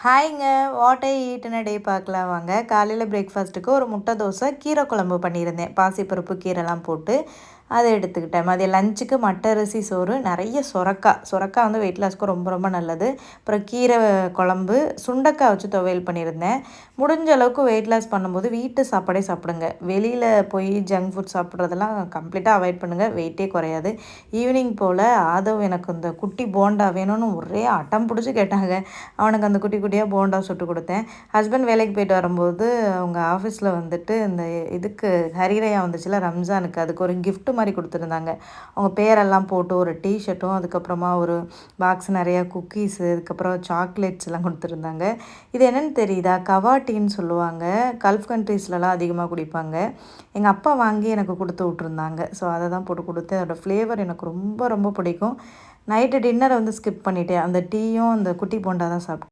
ஹாய்ங்க. What I eat இன் அ டே பார்க்கலாம் வாங்க. காலையில் பிரேக்ஃபாஸ்ட்டுக்கு ஒரு முட்டை தோசை, கீரை குழம்பு பண்ணியிருந்தேன். பாசிப்பருப்பு கீரைலாம் போட்டு அதை எடுத்துக்கிட்டேன். மதியம் லஞ்சுக்கு மட்டை அரிசி சோறு, நிறைய சுரக்காய் வந்து வெயிட் லாஸ்க்கு ரொம்ப ரொம்ப நல்லது. அப்புறம் கீரை குழம்பு, சுண்டைக்காய் வச்சு துவையல் பண்ணியிருந்தேன். முடிஞ்ச அளவுக்கு வெயிட் லாஸ் பண்ணும்போது வீட்டு சாப்பாடே சாப்பிடுங்க. வெளியில் போய் ஜங்க் ஃபுட் சாப்பிட்றதெல்லாம் கம்ப்ளீட்டாக அவாய்ட் பண்ணுங்கள். வெயிட்டே குறையாது. ஈவினிங் போல் ஆதவ் எனக்கு இந்த குட்டி போண்டா வேணும்னு ஒரே அடம் பிடிச்சி கேட்டாங்க. அவனுக்கு அந்த குட்டி குட்டியாக போண்டா சுட்டு கொடுத்தேன். ஹஸ்பண்ட் வேலைக்கு போயிட்டு வரும்போது அவங்க ஆஃபீஸில் வந்துட்டு இந்த இதுக்கு ஹரிரையா வந்துச்சுல ரம்ஜானுக்கு, அதுக்கு ஒரு கிஃப்ட் மாதிரி கொடுத்துருந்தாங்க. அவங்க பேரெல்லாம் போட்டு ஒரு டிஷர்ட்டும், அதுக்கப்புறமா ஒரு பாக்ஸ் நிறையா குக்கீஸு, அதுக்கப்புறம் சாக்லேட்ஸ் எல்லாம் கொடுத்துருந்தாங்க. இது என்னென்னு தெரியுதா? கவா டீன்னு சொல்லுவாங்க. கல்ஃப் கண்ட்ரீஸ்லலாம் அதிகமாக குடிப்பாங்க. எங்கள் அப்பா வாங்கி எனக்கு கொடுத்து விட்ருந்தாங்க. ஸோ அதை தான் போட்டு கொடுத்து அதோடய ஃப்ளேவர் எனக்கு ரொம்ப ரொம்ப பிடிக்கும். நைட்டு டின்னரை வந்து ஸ்கிப் பண்ணிவிட்டேன். அந்த டீயும் அந்த குட்டி போண்டா தான் சாப்பிட்டேன்.